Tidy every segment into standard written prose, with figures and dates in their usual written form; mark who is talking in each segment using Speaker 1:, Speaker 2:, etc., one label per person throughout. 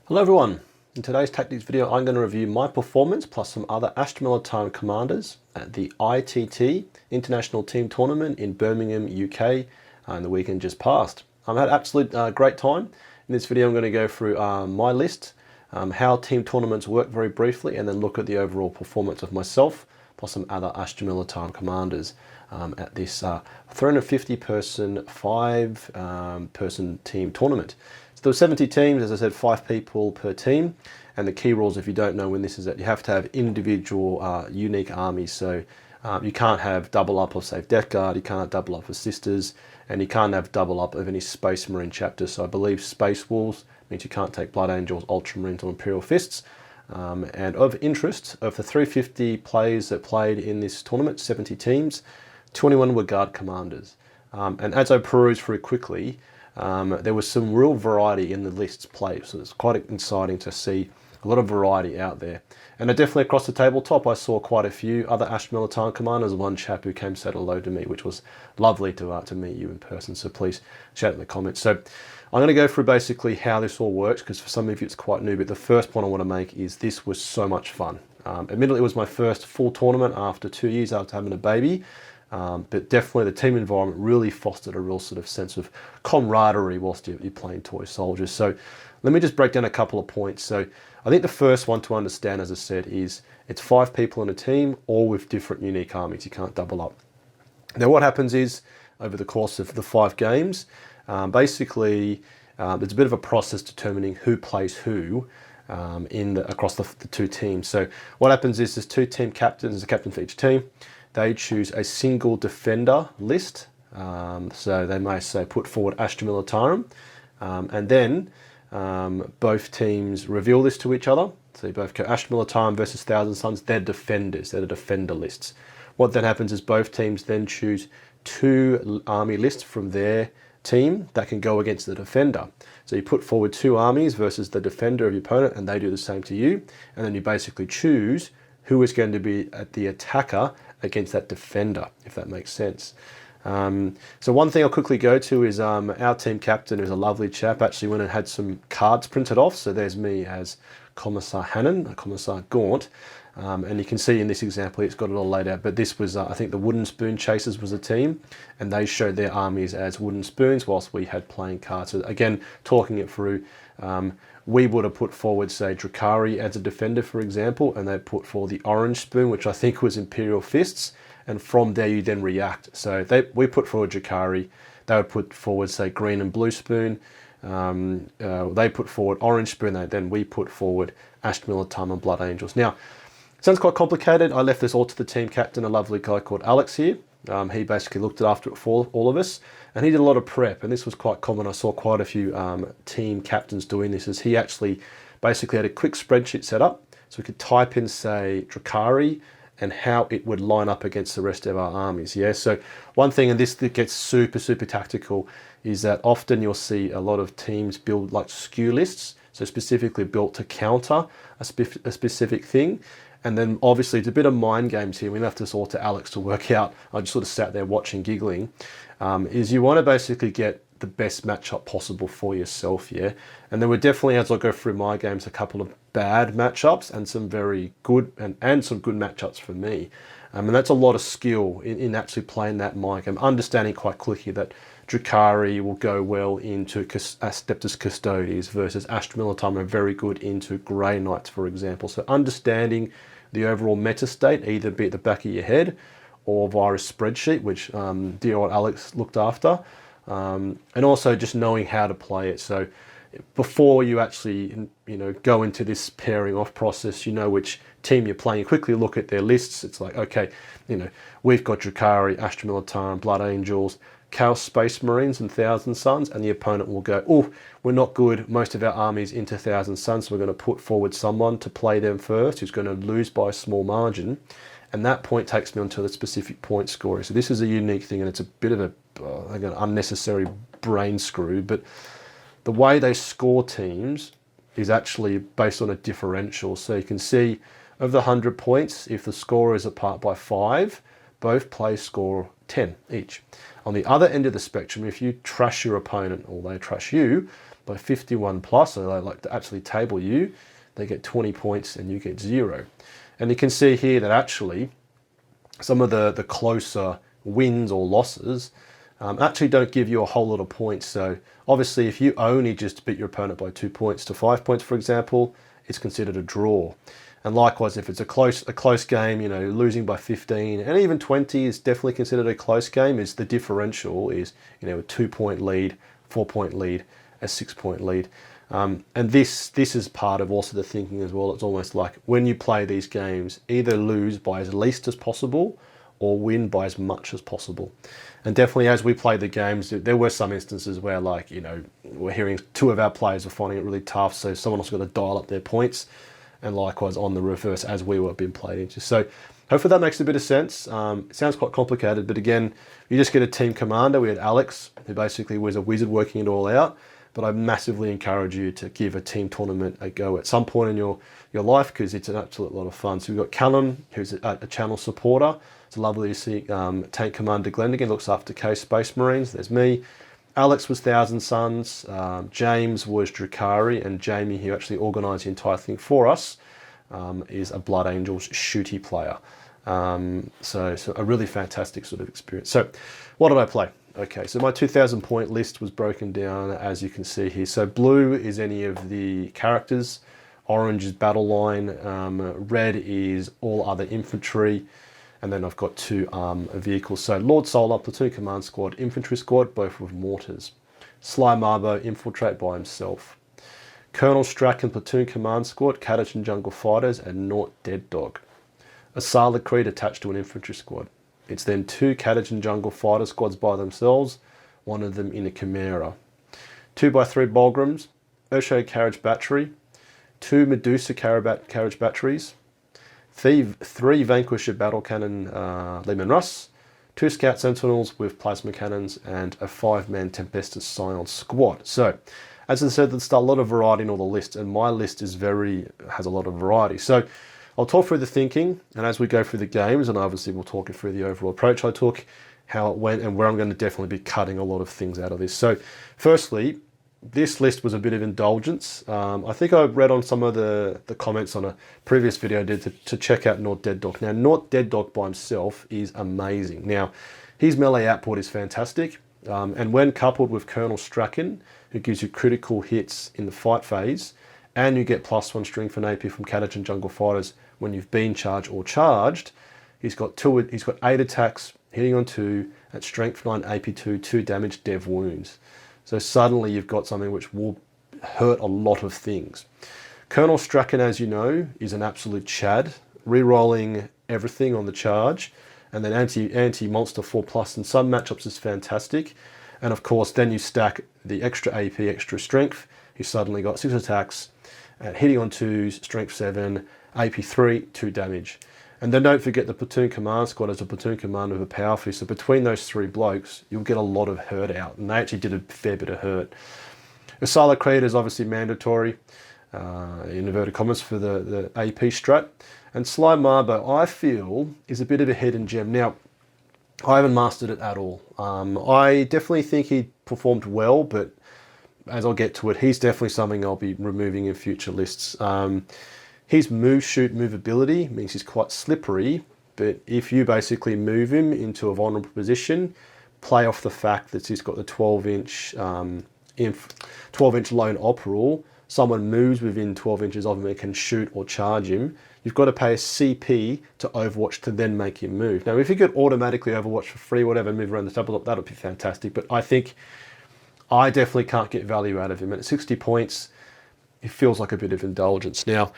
Speaker 1: Hello everyone, in today's tactics video I'm going to review my performance plus some other Astra Militarum commanders at the ITT International Team Tournament in Birmingham, UK in the weekend just passed. I've had absolute great time. In this video I'm going to go through my list, how team tournaments work very briefly, and then look at the overall performance of myself plus some other Astra Militarum commanders at this 350 person, 5 person team tournament. There were 70 teams, as I said, 5 people per team. And the key rules, if you don't know when this is at, you have to have individual unique armies. So you can't have double up of, say, Death Guard, you can't double up of Sisters, and you can't have double up of any Space Marine chapters. So I believe Space Wolves means you can't take Blood Angels, Ultramarines, or Imperial Fists. And of interest, of the 350 players that played in this tournament, 70 teams, 21 were Guard Commanders. And as I perused through quickly, there was some real variety in the lists played, so it's quite exciting to see a lot of variety out there. And definitely across the tabletop I saw quite a few other Astra Militarum commanders. One chap who came said hello to me, which was lovely to meet you in person, so please shout in the comments. So I'm going to go through basically how this all works, because for some of you it's quite new, but the first point I want to make is this was so much fun. Admittedly it was my first full tournament after 2 years after having a baby. But definitely the team environment really fostered a real sort of sense of camaraderie whilst you're playing toy soldiers. So let me just break down a couple of points. So I think the first one to understand, as I said, is it's 5 people in a team, all with different unique armies. You can't double up. Now what happens is, over the course of the 5 games, basically there's a bit of a process determining who plays who across the 2 teams. So what happens is there's 2 team captains, there's a captain for each team. They choose a single defender list. So they may say put forward Astra Militarum, and then both teams reveal this to each other. So you both go Astra Militarum versus Thousand Suns, they're defenders, they're the defender lists. What then happens is both teams then choose 2 army lists from their team that can go against the defender. So you put forward 2 armies versus the defender of your opponent, and they do the same to you. And then you basically choose who is going to be the attacker against that defender, if that makes sense. So one thing I'll quickly go to is our team captain, who's a lovely chap, actually went and had some cards printed off. So there's me as Commissar Hannon, Commissar Gaunt, and you can see in this example it's got it all laid out, but this was I think the Wooden Spoon Chasers was a team, and they showed their armies as wooden spoons whilst we had playing cards. So again, talking it through, we would have put forward, say, Drukhari as a defender, for example, and they put forward the Orange Spoon, which I think was Imperial Fists, and from there you then react. So we put forward Drukhari, they would put forward, say, Green and Blue Spoon, they put forward Orange Spoon, then we put forward Astra Militarum and Blood Angels. Now, sounds quite complicated. I left this all to the team captain, a lovely guy called Alex here. He basically looked after it for all of us, and he did a lot of prep, and this was quite common. I saw quite a few team captains doing this, as he actually basically had a quick spreadsheet set up, so we could type in, say, Drukhari, and how it would line up against the rest of our armies. Yeah, so one thing, and this gets super tactical, is that often you'll see a lot of teams build like skew lists, so specifically built to counter a specific thing. And then obviously it's a bit of mind games here. We left this all to Alex to work out. I just sort of sat there watching, giggling. Is you want to basically get the best matchup possible for yourself, yeah? And there were definitely, as I go through my games, a couple of bad matchups and some very good, and some good matchups for me. And that's a lot of skill in actually playing that mind game. Understanding quite quickly that Drukhari will go well into Asteptus Custodes versus Astra Militarum are very good into Grey Knights, for example. So understanding the overall meta state, either be at the back of your head or via a spreadsheet, which dear old Alex looked after, and also just knowing how to play it. So before you actually go into this pairing off process, you know which team you're playing. You quickly look at their lists. It's like, okay, we've got Drukhari, Astra Militarum, Blood Angels, Chaos Space Marines and Thousand Suns, and the opponent will go, oh, we're not good, most of our armies into Thousand Suns, so we're going to put forward someone to play them first who's going to lose by a small margin, and that point takes me onto the specific point scoring. So this is a unique thing, and it's a bit of an unnecessary brain screw, but the way they score teams is actually based on a differential. So you can see of the 100 points, if the score is apart by 5, both players score 10 each. On the other end of the spectrum, if you trash your opponent or they trash you, by 51 plus, so they like to actually table you, they get 20 points and you get 0. And you can see here that actually some of the closer wins or losses actually don't give you a whole lot of points. So obviously if you only just beat your opponent by 2 points to 5 points, for example, it's considered a draw. And likewise, if it's a close game, you know, losing by 15 and even 20 is definitely considered a close game. Is the differential is, you know, a 2-point lead, 4-point lead, a 6-point lead. And this is part of also the thinking as well. It's almost like when you play these games, either lose by as least as possible or win by as much as possible. And definitely as we played the games, there were some instances where, like, you know, we're hearing 2 of our players are finding it really tough, so someone else got to dial up their points. And likewise on the reverse as we were being played into. So hopefully that makes a bit of sense. It sounds quite complicated, but again, you just get a team commander. We had Alex, who basically was a wizard working it all out. But I massively encourage you to give a team tournament a go at some point in your life, because it's an absolute lot of fun. So we've got Callum, who's a channel supporter. It's lovely to see Tank Commander Glendingan looks after K Space Marines. There's me. Alex was Thousand Suns, James was Drakari, and Jamie, who actually organised the entire thing for us, is a Blood Angels shooty player. So a really fantastic sort of experience. So what did I play? Okay, so my 2,000 point list was broken down as you can see here. So blue is any of the characters, orange is battle line, red is all other infantry, and then I've got 2 vehicles. So Lord Solar, Platoon Command Squad, Infantry Squad, both with mortars. Sly Marbo, Infiltrate by himself. Colonel Strachan, Platoon Command Squad, Catachan Jungle Fighters, and Nort Dead Dog. Asala Creed attached to an Infantry Squad. It's then 2 Catachan Jungle Fighter Squads by themselves, one of them in a Chimera. 2x3 Bolgrams, Ursho Carriage Battery, 2 Medusa Carriage Batteries, 3 Vanquisher Battle Cannon Lehman Russ, 2 Scout Sentinels with Plasma Cannons, and a 5-man Tempestus Scion Squad. So, as I said, there's a lot of variety in all the lists, and my list has a lot of variety. So, I'll talk through the thinking, and as we go through the games, and obviously we'll talk through the overall approach I took, how it went, and where I'm going to definitely be cutting a lot of things out of this. So, firstly, this list was a bit of indulgence. I think I read on some of the comments on a previous video I did to check out Nort Dead Dog. Now, Nort Dead Dog by himself is amazing. Now, his melee output is fantastic, and when coupled with Colonel Strachan, who gives you critical hits in the fight phase, and you get +1 strength and AP from Catachan Jungle Fighters when you've been charged or charged, he's got 8 attacks, hitting on 2, at strength 9, AP2, 2 damage, dev wounds. So suddenly you've got something which will hurt a lot of things. Colonel Strachan, as you know, is an absolute chad, re-rolling everything on the charge, and then anti-monster 4+, in some matchups is fantastic. And of course, then you stack the extra AP, extra strength, you suddenly got 6 attacks, at hitting on 2, strength 7, AP3, 2 damage. And then don't forget the Platoon Command Squad as a Platoon Commander with a Power Fist. So between those 3 blokes, you'll get a lot of hurt out. And they actually did a fair bit of hurt. Asala Creed is obviously mandatory, in inverted commas, for the AP strat. And Sly Marbo, I feel, is a bit of a hidden gem. Now, I haven't mastered it at all. I definitely think he performed well, but as I'll get to it, he's definitely something I'll be removing in future lists. His move ability means he's quite slippery, but if you basically move him into a vulnerable position, play off the fact that he's got the 12-inch 12-inch lone op rule, someone moves within 12 inches of him and can shoot or charge him, you've got to pay a CP to Overwatch to then make him move. Now, if you could automatically Overwatch for free, whatever, move around the table, that would be fantastic, but I think I definitely can't get value out of him. And at 60 points, it feels like a bit of indulgence. Now,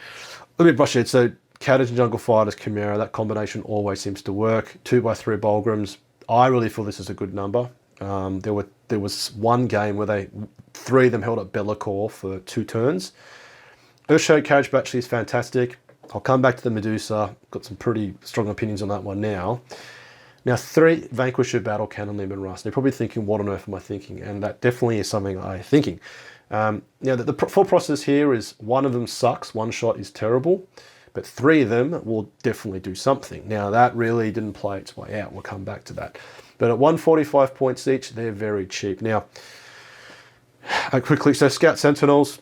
Speaker 1: let me brush it. So, Catachan Jungle Fighters, Chimera, that combination always seems to work. 2x3 Bolgrams, I really feel this is a good number. There was one game where 3 of them held up Be'lakor for 2 turns. Ursho Carriage Battery is fantastic. I'll come back to the Medusa. Got some pretty strong opinions on that one now. Now, 3 Vanquisher Battle Cannon Lehman Russ. They're probably thinking, what on earth am I thinking? And that definitely is something I'm thinking. Now, the thought process here is 1 of them sucks, 1 shot is terrible, but 3 of them will definitely do something. Now, that really didn't play its way out. We'll come back to that. But at 145 points each, they're very cheap. Now, Quickly, so Scout Sentinels,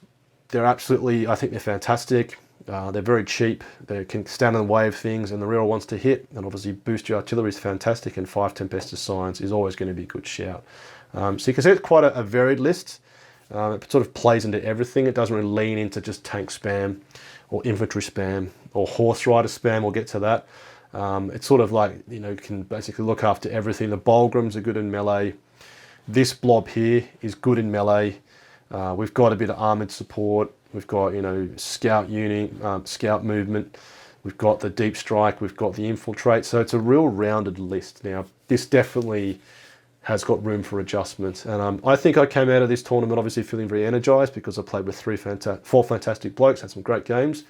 Speaker 1: they're absolutely, I think they're fantastic. They're very cheap. They can stand in the way of things, and the real ones to hit. And obviously, boost your artillery is fantastic, and 5 Tempestus Science is always going to be a good shout. So you can see it's quite a varied list. It sort of plays into everything. It doesn't really lean into just tank spam or infantry spam or horse rider spam. We'll get to that. It's sort of like, you know, can basically look after everything. The Bulgrams are good in melee. This blob here is good in melee. We've got a bit of armoured support. We've got, you know, scout unit, scout movement. We've got the deep strike. We've got the infiltrate. So it's a real rounded list. Now, this definitely has got room for adjustment. And I think I came out of this tournament obviously feeling very energised because I played with 4 fantastic blokes, had some great games.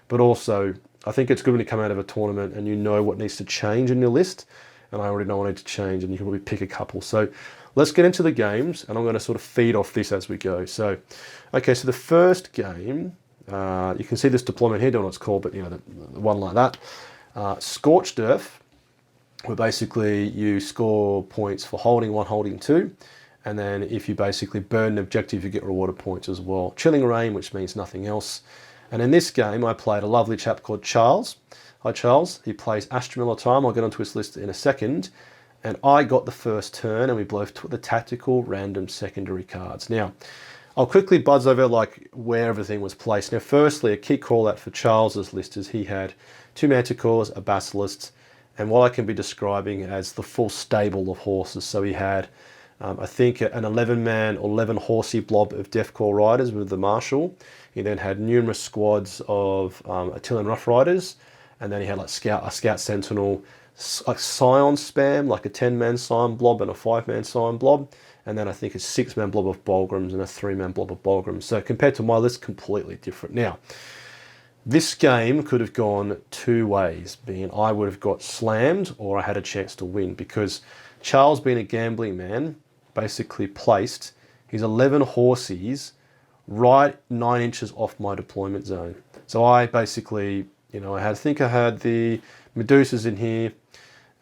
Speaker 1: But also, I think it's good when you come out of a tournament and you know what needs to change in your list. And I already know what needs to change, and you can probably pick a couple. So let's get into the games, and I'm going to sort of feed off this as we go. So, okay, so the first game, you can see this deployment here, don't know what it's called, but you know, the one like that. Scorched Earth, where basically you score points for holding 1, holding 2. And then if you basically burn an objective, you get rewarded points as well. Chilling Rain, which means nothing else. And in this game, I played a lovely chap called Charles. Hi, Charles. He plays Astra Militarum. I'll get onto his list in a second. And I got the first turn, and we both took the tactical random secondary cards. Now, I'll quickly buzz over like where everything was placed. Now, firstly, a key call out for Charles's list is he had 2 Manticores, a Basilisk, and what I can be describing as the full stable of horses. So he had, I think, an 11-man or 11-horsey blob of Death Corps riders with the Marshal. He then had numerous squads of Artillery Rough Riders, and then he had like a Scout Sentinel, like Scion spam, like a 10-man Scion blob and a 5-man Scion blob, and then I think a 6-man blob of Bulgrams and a 3-man blob of Bulgrams. So compared to my list, completely different. Now, this game could have gone 2 ways, being I would have got slammed or I had a chance to win, because Charles, being a gambling man, basically placed his 11 horses right 9 inches off my deployment zone. So I basically, you know, I think I had the Medusas in here,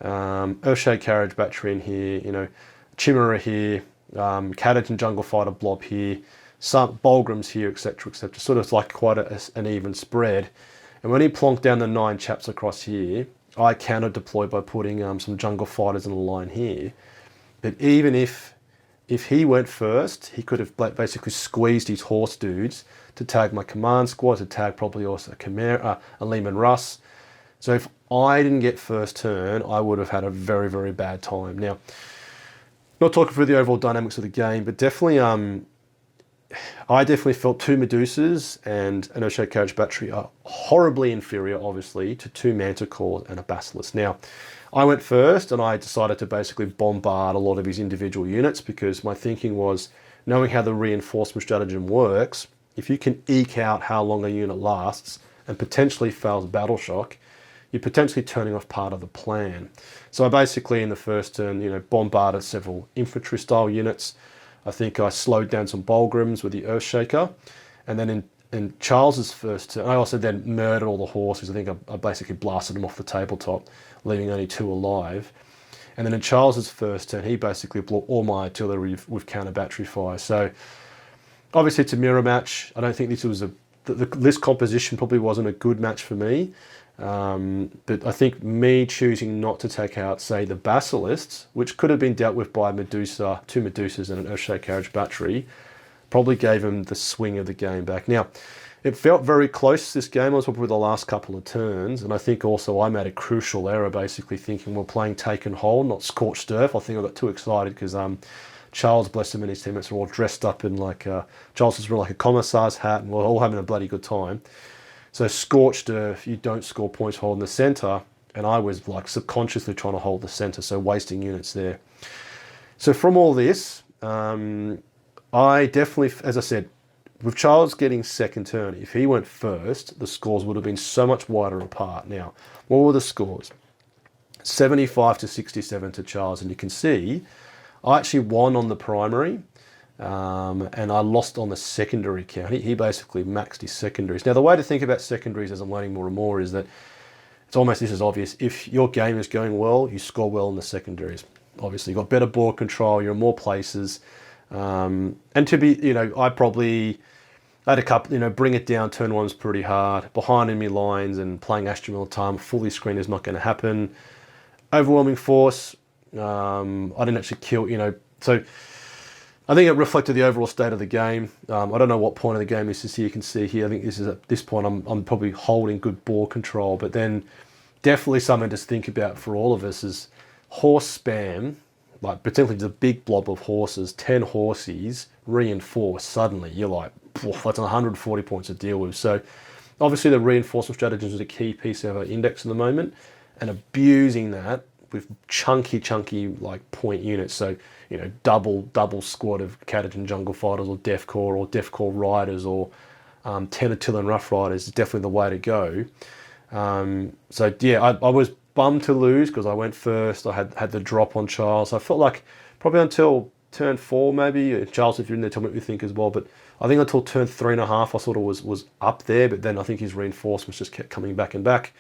Speaker 1: Earthshade Carriage Battery in here, you know, Chimera here, Cadet and Jungle Fighter blob here, some Bulgrams here, etc., etc. Sort of like quite an even spread. And when he plonked down the 9 chaps across here, I counter deployed by putting some Jungle Fighters in a line here. But even if he went first, he could have basically squeezed his horse dudes to tag my command squad, to tag probably also a Chimera, a Lehman Russ. So if I didn't get first turn, I would have had a very, very bad time. Now, not talking through the overall dynamics of the game, but definitely, I definitely felt 2 Medusas and an Earthshade Carriage Battery are horribly inferior, obviously, to 2 Manticores and a Basilisk. Now, I went first, and I decided to basically bombard a lot of his individual units, because my thinking was, knowing how the reinforcement stratagem works, if you can eke out how long a unit lasts and potentially fails battle shock, you're potentially turning off part of the plan. So I basically, in the first turn, you know, bombarded several infantry style units. I think I slowed down some Bulgrams with the Earthshaker. And then in Charles's first turn, I also then murdered all the horses. I think I basically blasted them off the tabletop, leaving only 2 alive. And then in Charles's first turn, he basically blew all my artillery with counter battery fire. So obviously it's a mirror match. I don't think this was the list composition probably wasn't a good match for me. But I think me choosing not to take out, say, the Basilisks, which could have been dealt with by Medusa, 2 Medusas and an Earthshade Carriage Battery, probably gave him the swing of the game back. Now, it felt very close, this game. I was probably the last couple of turns, and I think also I made a crucial error, basically thinking we're playing Take and Hold, not Scorched Earth. I think I got too excited because Charles, bless him, and his teammates were all dressed up in like, Charles was wearing like a commissar's hat, and we're all having a bloody good time. So Scorched Earth, you don't score points holding the centre, and I was like subconsciously trying to hold the centre, so wasting units there. So from all this, I definitely, as I said, with Charles getting second turn, if he went first, the scores would have been so much wider apart. Now, what were the scores? 75 to 67 to Charles, and you can see I actually won on the primary, and I lost on the secondary count. He basically maxed his secondaries. Now, the way to think about secondaries, as I'm learning more and more, is that it's almost this is obvious. If your game is going well, you score well in the secondaries. Obviously, you've got better board control, you're in more places, And to be, I probably had a couple, bring it down, turn one's pretty hard, behind enemy lines and playing Astra Militarum, fully screen is not going to happen. Overwhelming force, I didn't actually kill, so I think it reflected the overall state of the game. I don't know what point of the game this is here. You can see here, I think this is at this point, I'm probably holding good ball control, but then definitely something to think about for all of us is horse spam, like particularly the big blob of horses, 10 horses reinforced suddenly. You're like, that's 140 points to deal with. So obviously the reinforcement strategies is a key piece of our index at the moment, and abusing that with chunky like point units. So, double squad of Catagen Jungle Fighters or Def Corps Riders or 10 Attilan Rough Riders is definitely the way to go. So yeah, I was bummed to lose because I went first. I had the drop on Charles. I felt like probably until turn 4 maybe. Charles, if you're in there, tell me what you think as well. But I think until turn 3.5, I sort of was up there. But then I think his reinforcements just kept coming back and back.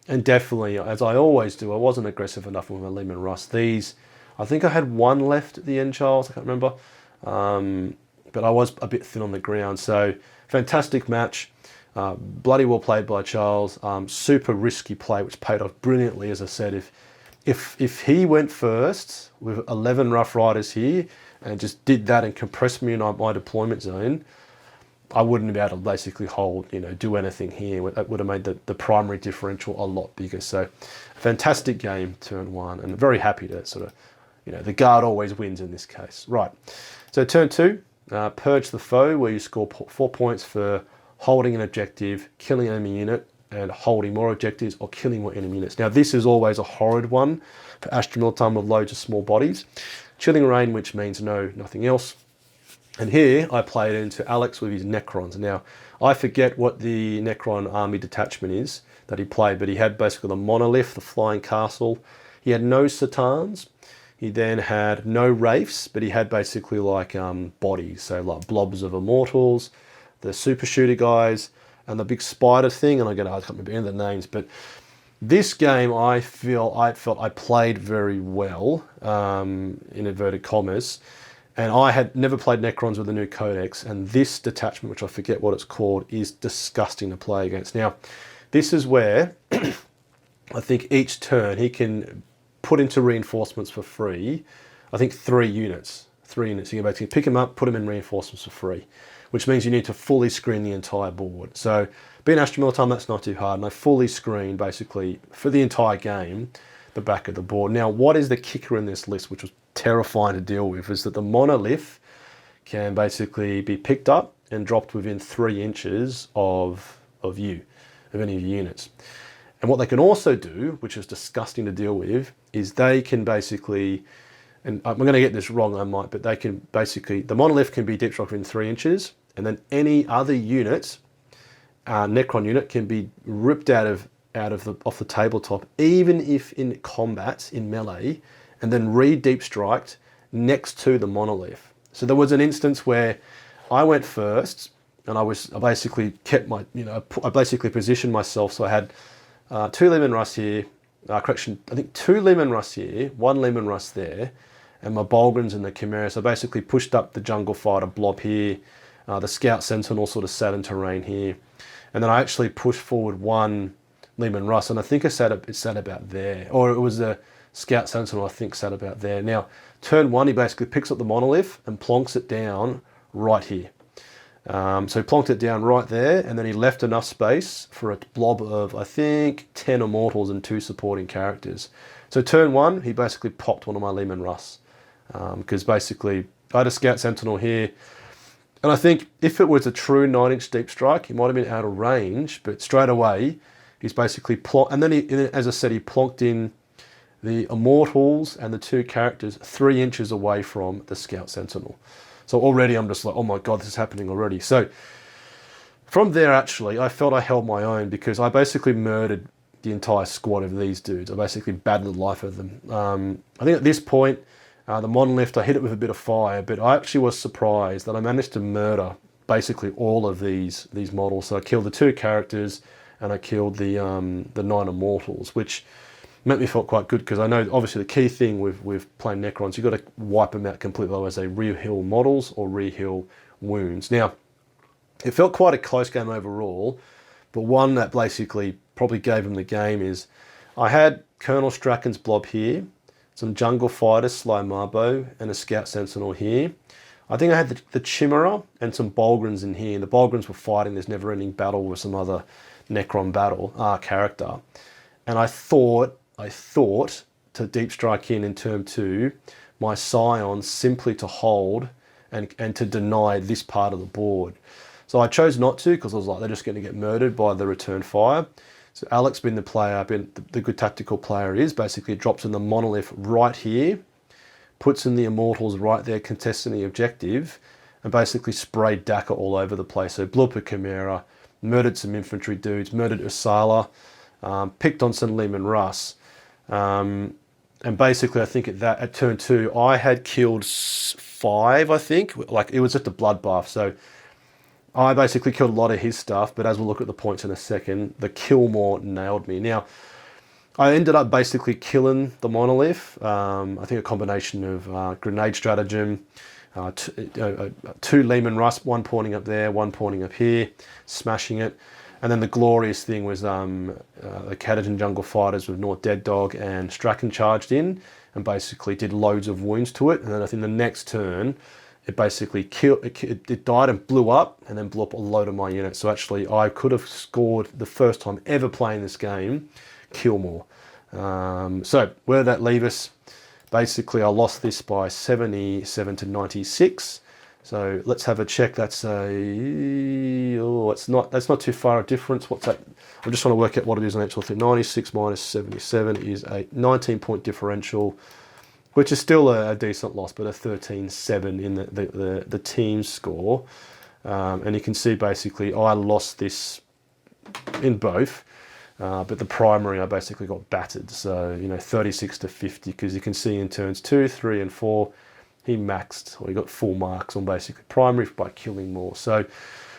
Speaker 1: And definitely, as I always do, I wasn't aggressive enough with my Lehman Russ. These, I think I had one left at the end, Charles. I can't remember. But I was a bit thin on the ground. So fantastic match. Bloody well played by Charles. Super risky play, which paid off brilliantly. As I said, if he went first with 11 Rough Riders here and just did that and compressed me in my deployment zone, I wouldn't be able to basically hold, do anything here. That would have made the primary differential a lot bigger. So, fantastic game, turn 1, and very happy to sort of, the guard always wins in this case. Right. So turn 2, purge the foe, where you score 4 points for holding an objective, killing an enemy unit, and holding more objectives or killing more enemy units. Now, this is always a horrid one for Astra Militarum with loads of small bodies. Chilling Rain, which means nothing else. And here I played into Alex with his Necrons. Now, I forget what the Necron army detachment is that he played, but he had basically the Monolith, the Flying Castle. He had no Satans. He then had no Wraiths, but he had basically like bodies, so like blobs of Immortals, the Super Shooter guys, and the big spider thing. And I can't remember any of the names, but this game I felt I played very well, in inverted commas. And I had never played Necrons with the new Codex, and this detachment, which I forget what it's called, is disgusting to play against. Now, this is where I think each turn he can put into reinforcements for free. I think 3 units. You can basically pick them up, put them in reinforcements for free, which means you need to fully screen the entire board. So being Astra Militarum, that's not too hard. And I fully screened basically for the entire game the back of the board. Now, what is the kicker in this list, which was terrifying to deal with, is that the Monolith can basically be picked up and dropped within 3 inches of any of your units. And what they can also do, which is disgusting to deal with, is they can basically, and I'm going to get this wrong, I might, but they can basically, the Monolith can be deep dropped within 3 inches, and then any other unit, Necron unit, can be ripped off the tabletop, even if in combat, in melee, and then re-deep striked next to the Monolith. So there was an instance where I went first, and I basically kept my, I basically positioned myself, so I had 2 Lehman Russ here, I think 2 Lehman Russ here, 1 Lehman Russ there, and my Bolgrins and the Chimera. So I basically pushed up the Jungle Fighter blob here, the Scout Sentinel sort of sat in terrain here, and then I actually pushed forward 1 Lehman Russ, and I think it sat about there, or it was the Scout Sentinel, I think, sat about there. Now, turn 1, he basically picks up the Monolith and plonks it down right here. So he plonked it down right there, and then he left enough space for a blob of, I think, 10 Immortals and 2 supporting characters. So turn 1, he basically popped one of my Lehman Russ, because basically I had a Scout Sentinel here, and I think if it was a true 9-inch deep strike, he might have been out of range, but straight away he's basically and then as I said, he plonked in the Immortals and the 2 characters 3 inches away from the Scout Sentinel. So already I'm just like, oh my God, this is happening already. So from there, actually, I felt I held my own, because I basically murdered the entire squad of these dudes. I basically battered the life of them. I think at this point, the Monolith, I hit it with a bit of fire, but I actually was surprised that I managed to murder basically all of these models. So I killed the 2 characters, and I killed the 9 Immortals, which Made me feel quite good because I know obviously the key thing with playing Necrons, you've got to wipe them out completely, otherwise they re-heal models or re-heal wounds. Now, it felt quite a close game overall, but one that basically probably gave him the game is I had Colonel Strachan's blob here, some jungle fighters, Sly Marbo, and a scout sentinel here. I think I had the Chimera and some Bolgrins in here. The Bolgrins were fighting this never-ending battle with some other Necron character. And I thought to deep strike in turn 2, my Scions simply to hold and to deny this part of the board. So I chose not to because I was like, they're just going to get murdered by the return fire. So Alex, being the player, being the good tactical player is, basically drops in the monolith right here, puts in the Immortals right there contesting the objective, and basically sprayed Daka all over the place. So blew up a Chimera, murdered some infantry dudes, murdered Usala, picked on some Lehman Russ. And basically I think at turn 2, I had killed 5, I think. Like, it was just a bloodbath. So I basically killed a lot of his stuff, but as we'll look at the points in a second, the Killmore nailed me. Now, I ended up basically killing the monolith. I think a combination of grenade stratagem, 2 Lehman Russ, one pointing up there, one pointing up here, smashing it. And then the glorious thing was the Catagen Jungle Fighters with Nort Dead Dog and Strachan charged in and basically did loads of wounds to it. And then I think the next turn, it basically killed, it died and blew up, and then blew up a load of my units. So actually I could have scored the first time ever playing this game, kill more. So where did that leave us? Basically I lost this by 77 to 96. So let's have a check. That's that's not too far a difference. What's that? I'm just trying to work out what it is on actual thing. 96 minus 77 is a 19-point differential, which is still a decent loss, but a 13-7 in the team score. And you can see basically I lost this in both, but the primary I basically got battered. So, 36 to 50, because you can see in turns 2, 3, and 4, he maxed, or he got full marks on basically primary by killing more. So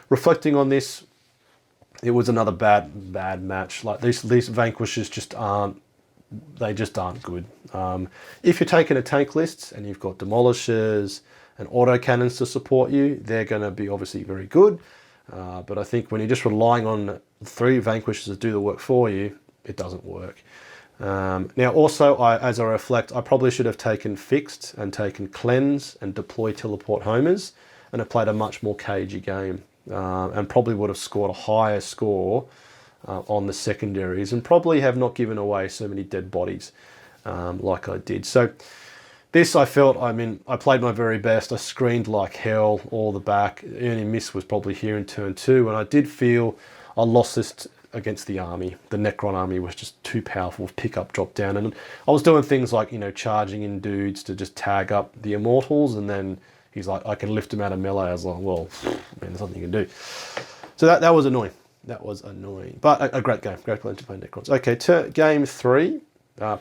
Speaker 1: reflecting on this, it was another bad match. Like these vanquishers just aren't good. If you're taking a tank list and you've got demolishers and autocannons to support you, they're going to be obviously very good. But I think when you're just relying on 3 vanquishers to do the work for you, it doesn't work. Now also, as I reflect, I probably should have taken Fixed and taken Cleanse and Deploy Teleport Homers, and have played a much more cagey game, and probably would have scored a higher score on the secondaries, and probably have not given away so many dead bodies like I did. So this, I felt, I played my very best. I screened like hell all the back. The only miss was probably here in turn 2, and I did feel I lost this against the army. The Necron army was just too powerful, pick up, drop down. And I was doing things like, charging in dudes to just tag up the Immortals, and then he's like, I can lift them out of melee. I was like, well, man, there's nothing you can do. So that was annoying. That was annoying. But a great game. Great plan to play Necrons. Okay, game 3,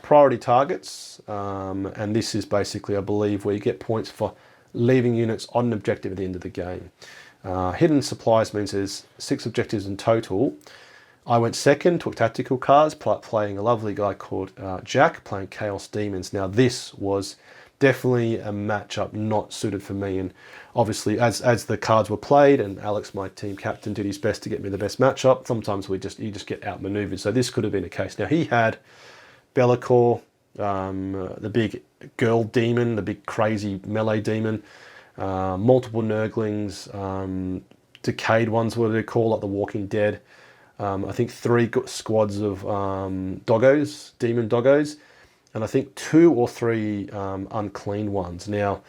Speaker 1: priority targets. And this is basically, I believe, where you get points for leaving units on an objective at the end of the game. Hidden supplies means there's 6 objectives in total. I went second, took tactical cards, playing a lovely guy called Jack, playing Chaos Demons. Now this was definitely a matchup not suited for me, and obviously as the cards were played, and Alex, my team captain, did his best to get me the best matchup, sometimes you just get outmaneuvered. So this could have been a case. Now he had Be'lakor, the big girl demon, the big crazy melee demon, multiple Nurglings, decayed ones, what do they call, like the Walking Dead. I think 3 squads of doggos, demon doggos, and I think 2 or 3 unclean ones. Now,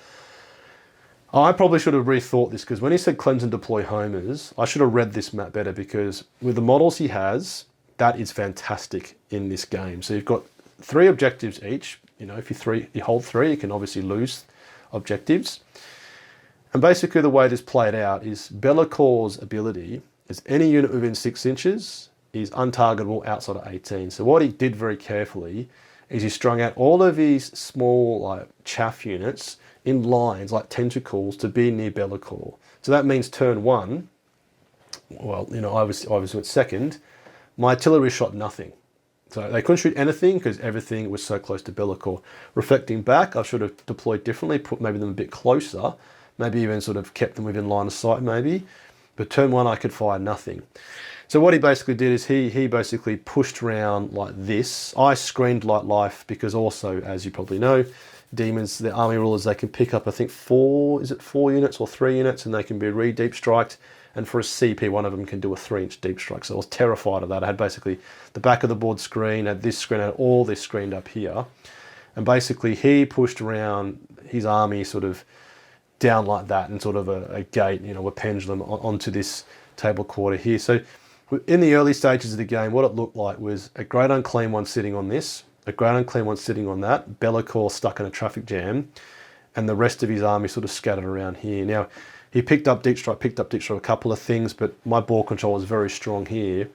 Speaker 1: I probably should have rethought this, because when he said cleanse and deploy homers, I should have read this map better, because with the models he has, that is fantastic in this game. So you've got 3 objectives each. If you hold 3, you can obviously lose objectives. And basically the way this played out is Be'lakor's ability is any unit within 6 inches is untargetable outside of 18. So what he did very carefully is he strung out all of these small like chaff units in lines like tentacles to be near Be'lakor. So that means turn 1, well, I was went second, my artillery shot nothing. So they couldn't shoot anything because everything was so close to Bellicor. Reflecting back, I should have deployed differently, put maybe them a bit closer, maybe even sort of kept them within line of sight maybe. But turn one, I could fire nothing. So what he basically did is he basically pushed around like this. I screened like life because also, as you probably know, demons, the army rulers, they can pick up, I think, 4 units or 3 units, and they can be re-deep striked. And for a CP, one of them can do a 3-inch deep strike. So I was terrified of that. I had basically the back of the board screen, had this screen, had all this screened up here. And basically he pushed around his army sort of down like that and sort of a gate, you know, a pendulum onto this table quarter here. So in the early stages of the game, what it looked like was a great unclean one sitting on this, a great unclean one sitting on that, Bellicor stuck in a traffic jam, and the rest of his army sort of scattered around here. Now, he picked up deep strike, a couple of things, but my ball control was very strong here.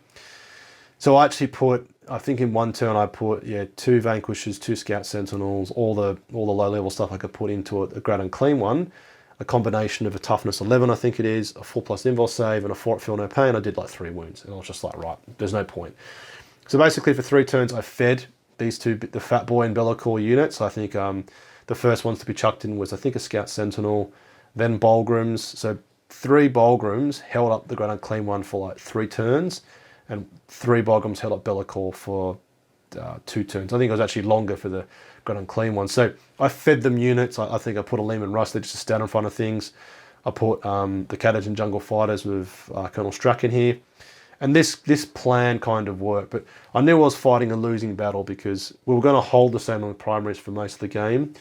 Speaker 1: So I actually put, I think in one turn I put, 2 Vanquishers, 2 Scout Sentinels, all the low level stuff I could put into a great unclean one. A combination of a toughness 11, I think it is, a 4+ invul save, and a 4 at feel no pain. I did like 3 wounds, and I was just like, right, there's no point. So basically for 3 turns, I fed these 2, the Fat Boy and Bellicor units. I think the first ones to be chucked in was, I think, a Scout Sentinel, then Bulgrams. So 3 Bulgrams held up the Great Unclean one for like 3 turns, and 3 Bulgrams held up Bellicor for 2 turns. I think it was actually longer for the Great Unclean one. So I fed them units. I think I put a Lehman Russ there just to stand in front of things. I put the Cadage and Jungle Fighters with Colonel Strachan here. And this plan kind of worked, but I knew I was fighting a losing battle because we were going to hold the same on the primaries for most of the game,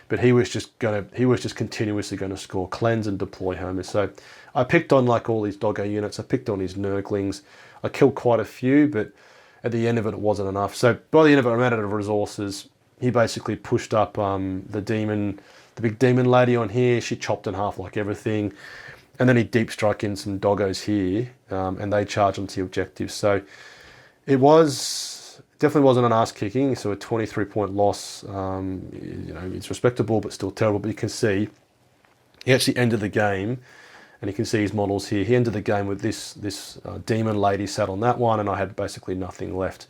Speaker 1: but he was just continuously going to score cleanse and deploy homers. So I picked on like all these doggo units. I picked on his Nurglings. I killed quite a few, but at the end of it, it wasn't enough. So by the end of it, I ran out of resources. He basically pushed up the big demon lady on here. She chopped in half like everything. And then he deep struck in some doggos here, and they charged onto the objectives. So it definitely wasn't an ass kicking. So a 23-point loss, it's respectable, but still terrible. But you can see he actually ended the game, and you can see his models here. He ended the game with this demon lady sat on that one, and I had basically nothing left.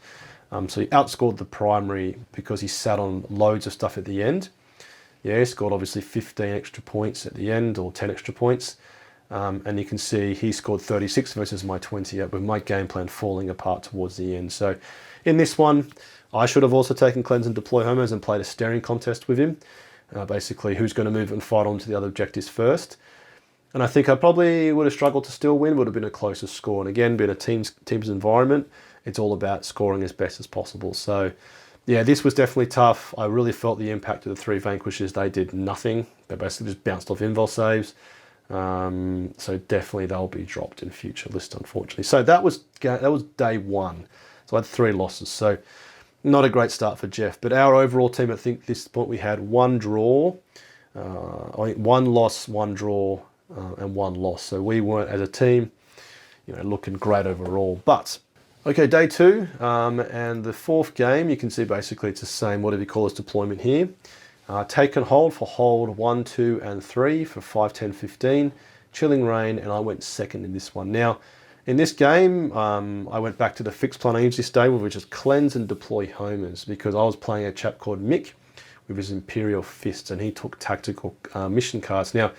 Speaker 1: So he outscored the primary because he sat on loads of stuff at the end. Yeah, he scored obviously 15 extra points at the end, or 10 extra points. And you can see he scored 36 versus my 28, with my game plan falling apart towards the end. So in this one, I should have also taken cleanse and deploy homers and played a staring contest with him. Basically, who's going to move and fight on to the other objectives first. And I think I probably would have struggled to still win, would have been a closer score. And again, being a team's environment, it's all about scoring as best as possible. So yeah, this was definitely tough. I really felt the impact of the 3 Vanquishers. They did nothing. They basically just bounced off invul saves. So definitely they'll be dropped in future lists, unfortunately. So that was day 1. So I had 3 losses. So not a great start for Jeff. But our overall team, I think at this point we had 1 draw, 1 loss, 1 draw, and 1 loss. So we weren't, as a team, looking great overall. But okay, day 2, and the 4th game, you can see basically it's the same, whatever you call this deployment here. Take and hold for hold 1, 2, and 3 for 5, 10, 15. Chilling Rain, and I went second in this one. Now, in this game, I went back to the fixed plan I usually stay with, which is cleanse and deploy homers, because I was playing a chap called Mick with his Imperial Fists, and he took tactical mission cards. Now,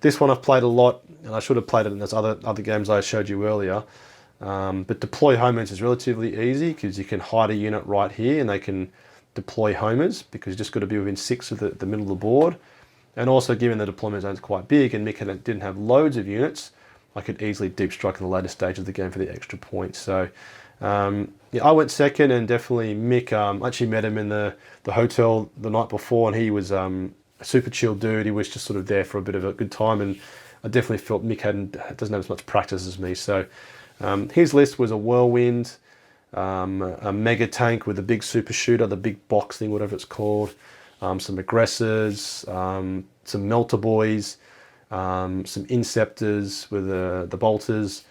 Speaker 1: this one I've played a lot, and I should have played it in those other games I showed you earlier. But deploy homers is relatively easy because you can hide a unit right here and they can deploy homers, because you just got to be within 6 of the middle of the board. And also, given the deployment zone's quite big and Mick didn't have loads of units, I could easily deep strike in the later stage of the game for the extra points. So I went second, and definitely Mick, I actually met him in the hotel the night before, and he was a super chill dude. He was just sort of there for a bit of a good time, and I definitely felt Mick doesn't have as much practice as me. So his list was a Whirlwind, a mega tank with a big super shooter, the big box thing, whatever it's called, some aggressors, some melter boys, some inceptors with the bolters,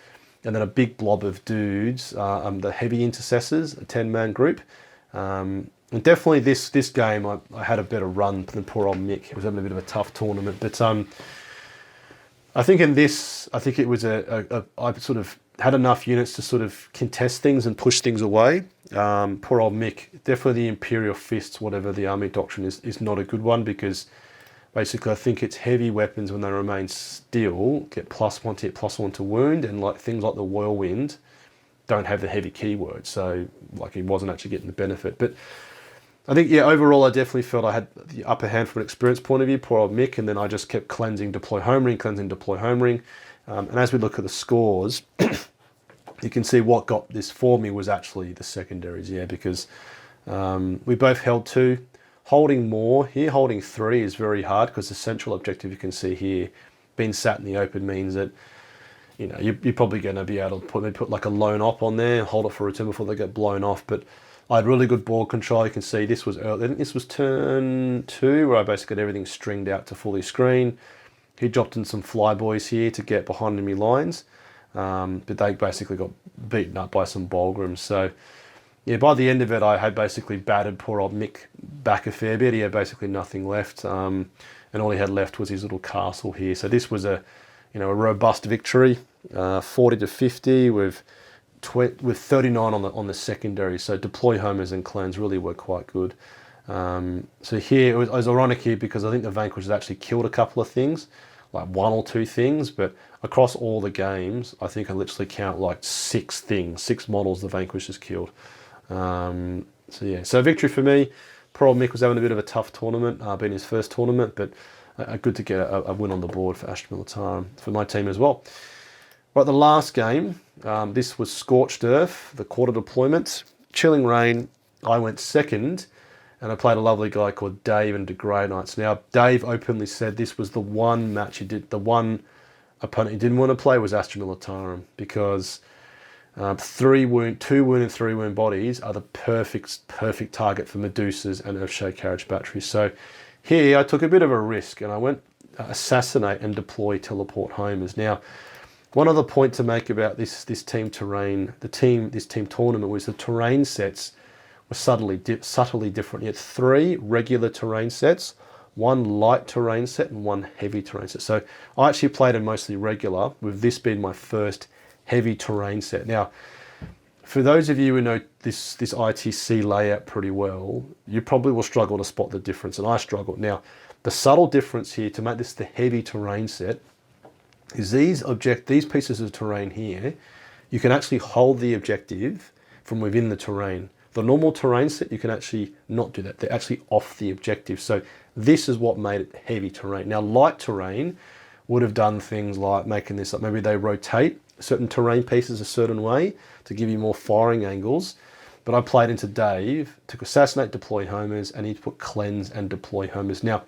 Speaker 1: and then a big blob of dudes, the heavy intercessors, a 10-man group. And definitely this game, I had a better run than poor old Mick. He was having a bit of a tough tournament, but I think in this, it was I sort of had enough units to sort of contest things and push things away. Poor old Mick. Definitely the Imperial Fists, whatever the army doctrine is not a good one, because basically I think it's heavy weapons when they remain still get +1 to hit, +1 to wound, and like things like the Whirlwind don't have the heavy keyword, so like he wasn't actually getting the benefit. But I think, yeah, overall I definitely felt I had the upper hand from an experience point of view, poor old Mick, and then I just kept cleansing, deploy, home ring, cleansing, deploy, home ring. And as we look at the scores, you can see what got this for me was actually the secondaries, yeah, because we both held 2. Holding more here, holding 3 is very hard, because the central objective you can see here, being sat in the open, means that you're probably going to be able to put like a lone op on there, hold it for a turn before they get blown off. But I had really good board control. You can see this was early. I think this was turn 2, where I basically got everything stringed out to fully screen. He dropped in some flyboys here to get behind enemy lines, but they basically got beaten up by some Bolgrams. So yeah, by the end of it, I had basically battered poor old Mick back a fair bit. He had basically nothing left, and all he had left was his little castle here. So this was a robust victory, 40 to 50 with 39 on the secondary. So deploy homers and cleanse really were quite good. So here it was ironic here, because I think the Vanquishers actually killed a couple of things, like 1 or 2 things, but across all the games, I think I literally count like 6 things, 6 models the Vanquishers killed. So yeah, so victory for me. Poor old Mick was having a bit of a tough tournament, being his first tournament, but good to get a win on the board for Astra Militarum for my team as well. Right, the last game, this was Scorched Earth, the quarter deployment. Chilling Rain, I went second, and I played a lovely guy called Dave and the Grey Knights. Now, Dave openly said this was the one match he did, the one opponent he didn't want to play was Astra Militarum, because 2 wound and 3 wound bodies are the perfect target for Medusas and Earthshade Carriage batteries. So here I took a bit of a risk, and I went Assassinate and Deploy Teleport Homers. Now, one other point to make about this team terrain, this team tournament, was the terrain sets were subtly different. You had 3 regular terrain sets, 1 light terrain set, and 1 heavy terrain set. So I actually played in mostly regular, with this being my first heavy terrain set. Now, for those of you who know this ITC layout pretty well, you probably will struggle to spot the difference, and I struggled. Now, the subtle difference here to make this the heavy terrain set is these pieces of terrain here, you can actually hold the objective from within the terrain. The normal terrain set, you can actually not do that. They're actually off the objective. So this is what made it heavy terrain. Now, light terrain would have done things like making this up. Maybe they rotate certain terrain pieces a certain way to give you more firing angles. But I played into Dave, took Assassinate, Deploy Homers, and he put Cleanse and Deploy Homers. Now,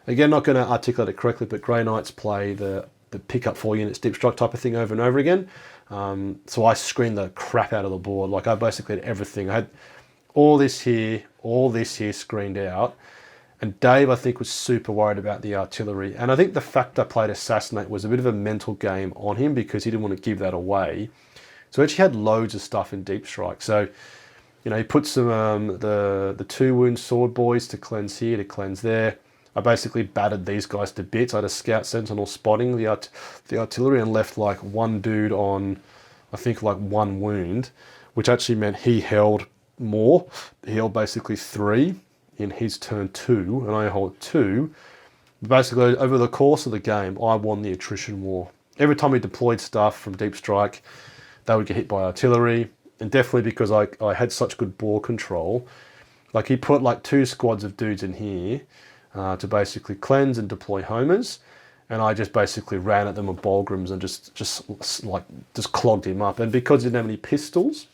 Speaker 1: again, not going to articulate it correctly, but Grey Knights play the pick up 4 units deep strike type of thing over and over again. So I screened the crap out of the board. Like, I basically had everything. I had all this here screened out. And Dave, I think, was super worried about the artillery. And I think the fact I played Assassinate was a bit of a mental game on him, because he didn't want to give that away. So he actually had loads of stuff in deep strike. So, he put some the 2 wound sword boys to cleanse here, to cleanse there. I basically battered these guys to bits. I had a scout sentinel spotting the artillery, and left like 1 dude on, I think, like 1 wound, which actually meant he held more. He held basically 3 in his turn 2, and I held 2. Basically, over the course of the game, I won the attrition war. Every time he deployed stuff from deep strike, they would get hit by artillery, and definitely because I had such good bore control. Like, he put like 2 squads of dudes in here to basically cleanse and deploy homers, and I just basically ran at them with Bolgrams and just clogged him up. And because he didn't have any pistols,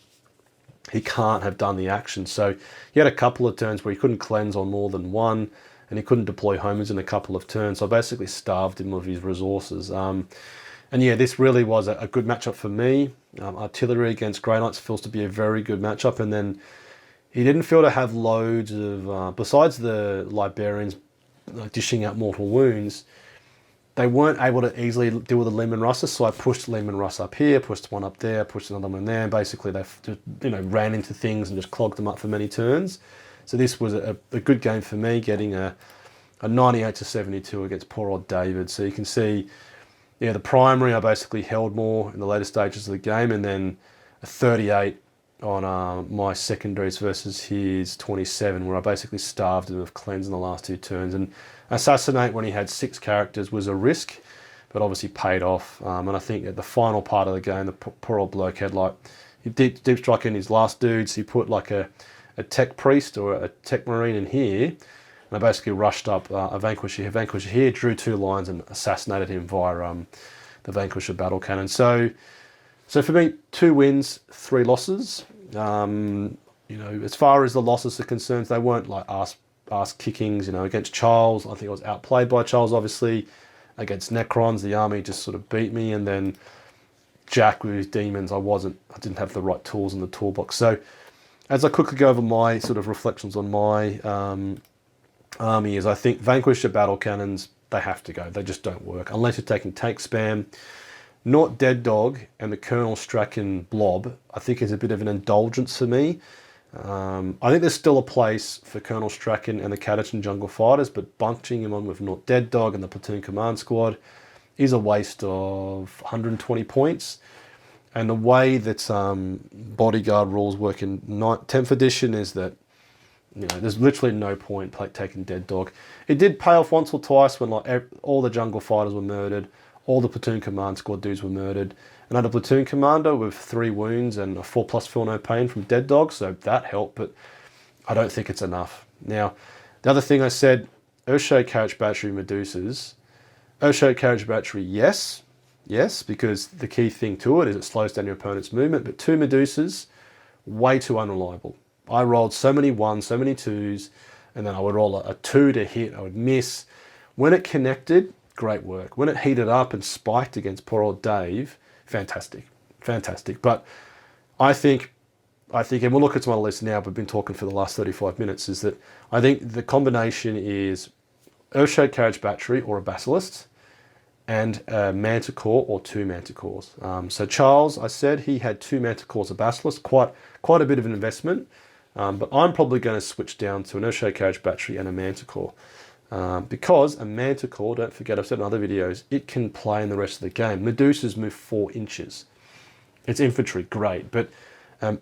Speaker 1: he can't have done the action. So he had a couple of turns where he couldn't cleanse on more than 1, and he couldn't deploy homers in a couple of turns. So I basically starved him of his resources. And yeah, this really was a good matchup for me. Artillery against Grey Knights feels to be a very good matchup. And then he didn't feel to have loads of, besides the Librarians dishing out mortal wounds, they weren't able to easily deal with the Lehman Russes, so I pushed Lehman Russ up here, pushed one up there, pushed another one there, and basically they just, ran into things and just clogged them up for many turns. So this was a good game for me, getting a 98 to 72 against poor old David. So you can see, yeah, the primary I basically held more in the later stages of the game, and then a 38 my secondaries versus his 27, where I basically starved him of cleanse in the last 2 turns. And assassinate when he had 6 characters was a risk, but obviously paid off. And I think at the final part of the game, the poor old bloke had like, he deep strike in his last dudes. He put like a tech priest or a tech marine in here, and I basically rushed up a Vanquisher here, drew 2 lines and assassinated him via the Vanquisher battle cannon. So for me, 2 wins, 3 losses. You know, as far as the losses are concerned, they weren't like ass kickings. You know, against Charles, I think I was outplayed by Charles, obviously. Against Necrons, the army just sort of beat me, and then Jack with his demons, I didn't have the right tools in the toolbox. So as I quickly go over my sort of reflections on my army, is I think Vanquisher battle cannons, they have to go. They just don't work unless you're taking tank spam. Not Dead Dog and the Colonel Strachan blob, I think, is a bit of an indulgence for me. I think there's still a place for Colonel Strachan and the Catachan Jungle Fighters, but bunching him on with Not Dead Dog and the Platoon Command Squad is a waste of 120 points. And the way that bodyguard rules work in 10th edition is that, you know, there's literally no point taking Dead Dog. It did pay off once or twice when like all the Jungle Fighters were murdered, all the Platoon Command Squad dudes were murdered, and I had a Platoon Commander with 3 wounds and a 4+ feel no pain from Dead Dog, so that helped, but I don't think it's enough. Now, the other thing I said, Earthshade Carriage Battery Medusas. Earthshade Carriage Battery, yes, because the key thing to it is it slows down your opponent's movement, but 2 Medusas, way too unreliable. I rolled so many 1s, so many 2s, and then I would roll a 2 to hit, I would miss. When it connected, great work. When it heated up and spiked against poor old Dave, fantastic. But I think, and we'll look at some other lists now, but we've been talking for the last 35 minutes, is that I think the combination is Earthshade Carriage Battery or a Basilisk and a Manticore or 2 Manticores. So Charles, I said he had 2 Manticores, a Basilisk, quite a bit of an investment, but I'm probably going to switch down to an Earthshade Carriage Battery and a Manticore. Because a Manticore, don't forget, I've said in other videos, it can play in the rest of the game. Medusas move 4 inches. It's infantry, great, but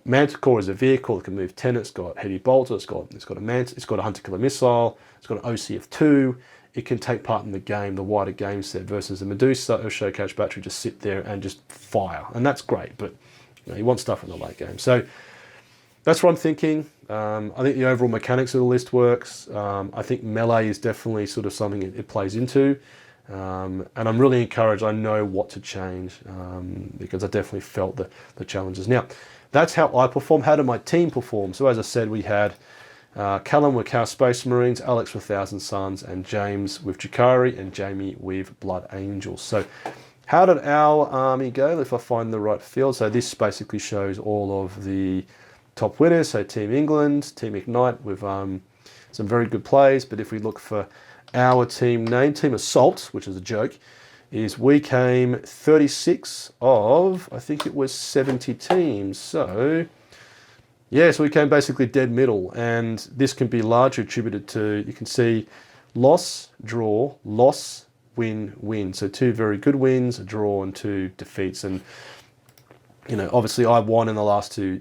Speaker 1: Manticore is a vehicle that can move 10. It's got heavy bolter, it's got a hunter-killer missile, it's got an OC of 2. It can take part in the game, the wider game set, versus a Medusa Earthshade Carriage Battery just sit there and just fire, and that's great, but you know, you want stuff in the late game. So that's what I'm thinking. I think the overall mechanics of the list works. I think melee is definitely sort of something it plays into. And I'm really encouraged. I know what to change because I definitely felt the challenges. Now, that's how I perform. How did my team perform? So as I said, we had Callum with Chaos Space Marines, Alex with Thousand Suns, and James with Jakari, and Jamie with Blood Angels. So how did our army go? If I find the right field. So this basically shows all of the top winners. So Team England, Team Ignite with some very good plays. But if we look for our team name, Team Assault, which is a joke, is we came 36 of, I think it was 70 teams. So yeah, so we came basically dead middle, and this can be largely attributed to, you can see, loss, draw, loss, win, win. So 2 very good wins, a draw, and 2 defeats. And you know, obviously I won in the last two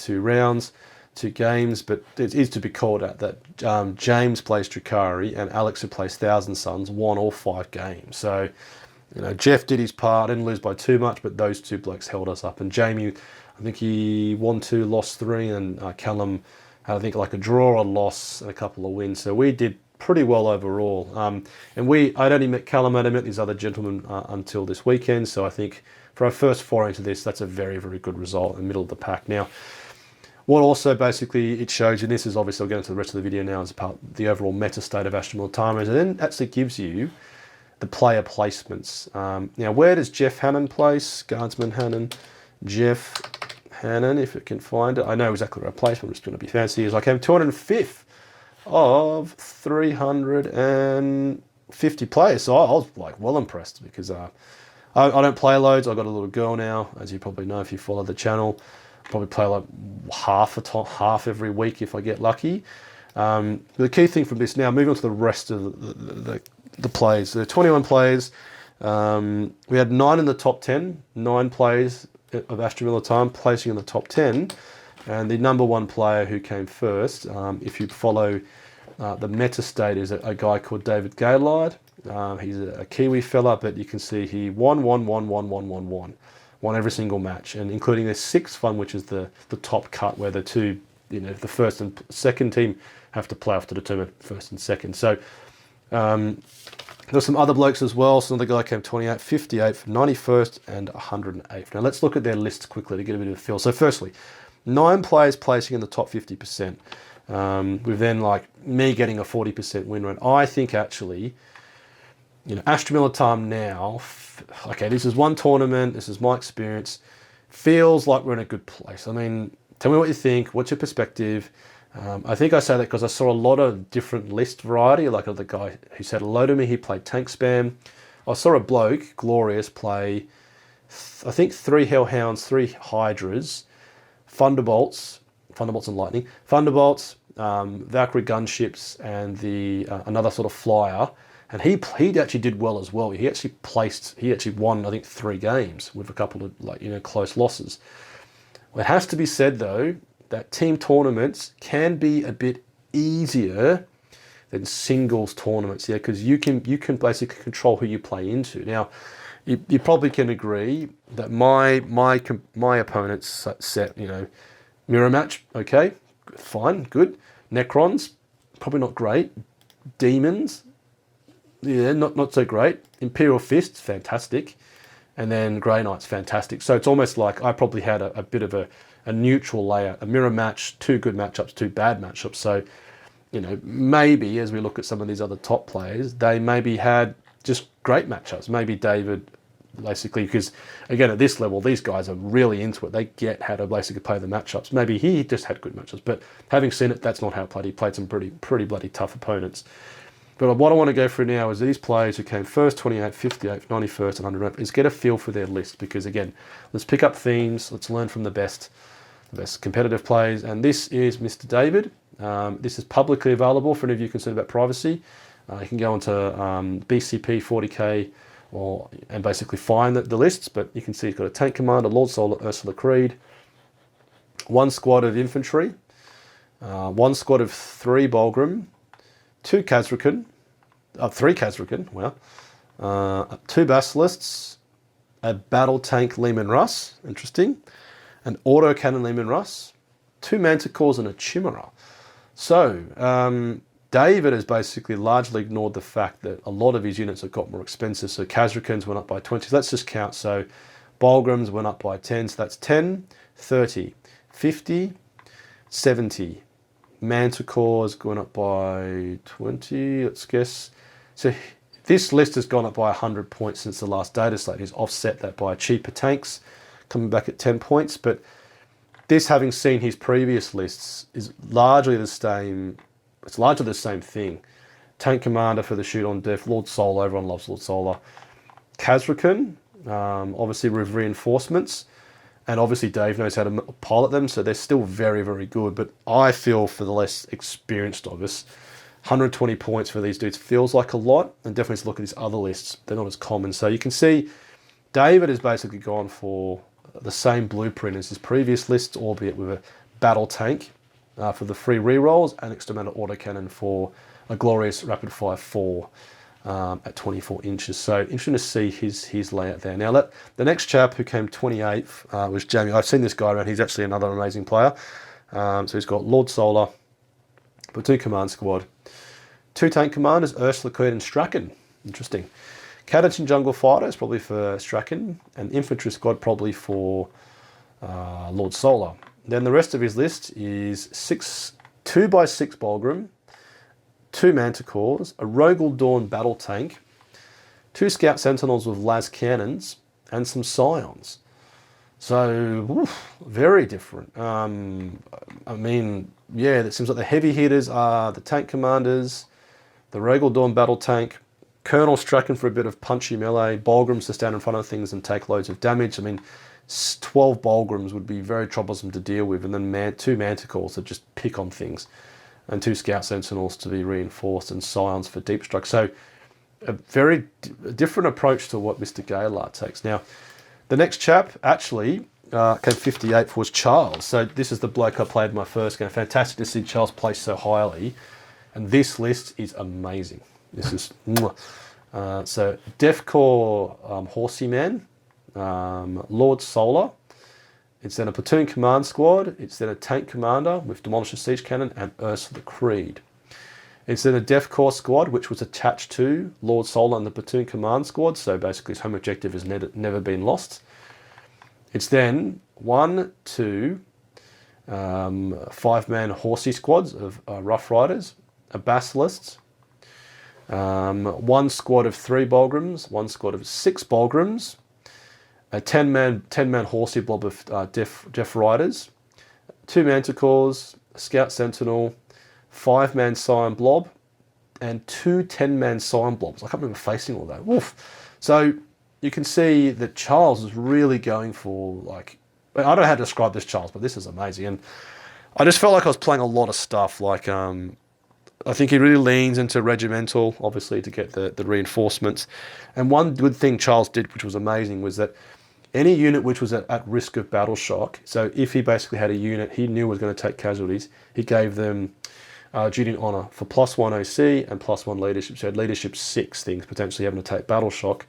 Speaker 1: rounds, 2 games, but it is to be called out that James plays Drakari and Alex, who plays Thousand Suns, won all 5 games. So, you know, Jeff did his part, didn't lose by too much, but those 2 blokes held us up. And Jamie, I think he won 2, lost 3, and Callum had, I think, like a draw, a loss, and a couple of wins. So we did pretty well overall. And I'd only met Callum, I'd met these other gentlemen until this weekend. So I think for our first foray into this, that's a very, very good result in the middle of the pack. Now, what also basically it shows you, and this is obviously, I'll get into the rest of the video now, is about the overall meta state of Astra Militarum, and then actually gives you the player placements. Now, where does Jeff Hannon place? Guardsman Hannon, Jeff Hannon, if it can find it. I know exactly where I place, but I'm just going to be fancy. Is I came 205th of 350 players, so I was like well impressed, because I don't play loads. I've got a little girl now, as you probably know if you follow the channel. Probably play like half every week if I get lucky. The key thing from this now, moving on to the rest of the plays. There are 21 players. We had 9 in the top 10, 9 players of Astra Militarum placing in the top 10. And the number one player who came first, if you follow the meta state, is a guy called David Gaylord. He's a Kiwi fella, but you can see he won every single match, and including the sixth one, which is the top cut, where the two, the first and second team have to play off to determine first and second. So there's some other blokes as well. So another guy came 28th, 58th, 91st, and 108th. Now let's look at their lists quickly to get a bit of a feel. So firstly, 9 players placing in the top 50%. With then like me getting a 40% win rate. I think actually, Astra Militarum now, okay, this is one tournament, this is my experience, feels like we're in a good place. I mean, tell me what you think, what's your perspective? I think I say that because I saw a lot of different list variety, like the guy who said hello to me, he played tank spam. I saw a bloke, Glorious, play, I think 3 Hellhounds, 3 Hydras, Thunderbolts and Lightning, Thunderbolts, Valkyrie gunships, and the another sort of flyer. And he actually did well as well. He actually won, I think, 3 games with a couple of close losses. It has to be said though that team tournaments can be a bit easier than singles tournaments, because you can basically control who you play into. Now, you probably can agree that my opponent's set, mirror match, okay, fine, good. Necrons, probably not great. Demons, yeah, not so great. Imperial Fists, fantastic. And then Grey Knights, fantastic. So it's almost like I probably had a bit of a neutral layout, a mirror match, 2 good matchups, 2 bad matchups. So, maybe as we look at some of these other top players, they maybe had just great matchups. Maybe David, basically, because again, at this level, these guys are really into it. They get how to basically play the matchups. Maybe he just had good matchups, but having seen it, that's not how he played. He played some pretty bloody tough opponents. But what I want to go through now is these players who came first, 28th, 58th, 91st, and 100th, is get a feel for their list. Because again, let's pick up themes. Let's learn from the best competitive players. And this is Mr. David. This is publicly available for any of you concerned about privacy. You can go onto BCP 40K and basically find the lists. But you can see he's got a tank commander, Lord Solar, Ursula Creed, 1 squad of infantry, 1 squad of 3 Bulgrim, 2 Khazrakan, 3 Khazrakan, wow, 2 Basilisks, a battle tank Leman Russ, interesting, an autocannon Leman Russ, 2 Manticores, and a Chimera. So, David has basically largely ignored the fact that a lot of his units have got more expensive. So Khazrakans went up by 20, let's just count. So Bulgrims went up by 10, so that's 10, 30, 50, 70. Manticores going up by 20, let's guess. So this list has gone up by 100 points since the last data slate. He's offset that by cheaper tanks, coming back at 10 points. But this, having seen his previous lists, is largely the same. It's largely the same thing. Tank commander for the shoot on death, Lord Solar, everyone loves Lord Solar. Khazrakan, obviously with reinforcements. And obviously Dave knows how to pilot them, so they're still very, very good. But I feel for the less experienced of us, 120 points for these dudes feels like a lot. And definitely look at these other lists. They're not as common. So you can see David has basically gone for the same blueprint as his previous lists, albeit with a battle tank for the free rerolls and extra amount of autocannon for a glorious rapid fire 4 at 24 inches. So interesting to see his layout there. Now the next chap who came 28th was Jamie. I've seen this guy around. He's actually another amazing player. So he's got Lord Solar, Platoon command squad, 2 tank commanders, Ursula Creed and Strachan. Interesting. Cadets and jungle fighters probably for Strachan, and infantry squad probably for Lord Solar. Then the rest of his list is 2x6 Bulgrim, 2 Manticores, a Rogel Dawn battle tank, 2 Scout Sentinels with las cannons, and some Scions. So, very different. I mean, yeah, it seems like the heavy hitters are the tank commanders, the Rogel Dawn battle tank, Colonel Strachan for a bit of punchy melee, Bulgrims to stand in front of things and take loads of damage. I mean, 12 Bulgrims would be very troublesome to deal with, and then 2 Manticores to just pick on things, and 2 Scout Sentinels to be reinforced, and Scions for deep strike. So a very different approach to what Mr. Gaylord takes. Now, the next chap, actually, came 58th was Charles. So this is the bloke I played my first game. Fantastic to see Charles placed so highly. And this list is amazing. This is... so Deathcore Horsey Man, Lord Solar. It's then a platoon command squad. It's then a tank commander with Demolisher Siege Cannon and Ursula Creed. It's then a Death Corps squad, which was attached to Lord Solar and the platoon command squad. So basically his home objective has never been lost. It's then 1, 2, 5-man horsey squads of Rough Riders, a Basilists, 1 squad of 3 Bolgrams, 1 squad of 6 Bolgrams, a 10-man horsey blob of Deaf Riders, 2 Manticores, a Scout Sentinel, 5-man Scion blob, and 2 10-man Scion blobs. I can't remember facing all that. Woof. So you can see that Charles is really going for, like, I don't know how to describe this Charles, but this is amazing. And I just felt like I was playing a lot of stuff. Like, I think he really leans into regimental, obviously, to get the reinforcements. And one good thing Charles did, which was amazing, was that any unit which was at risk of battle shock, so if he basically had a unit he knew was going to take casualties, he gave them duty and honour for +1 OC and +1 leadership. So he had leadership 6 things, potentially having to take battle shock,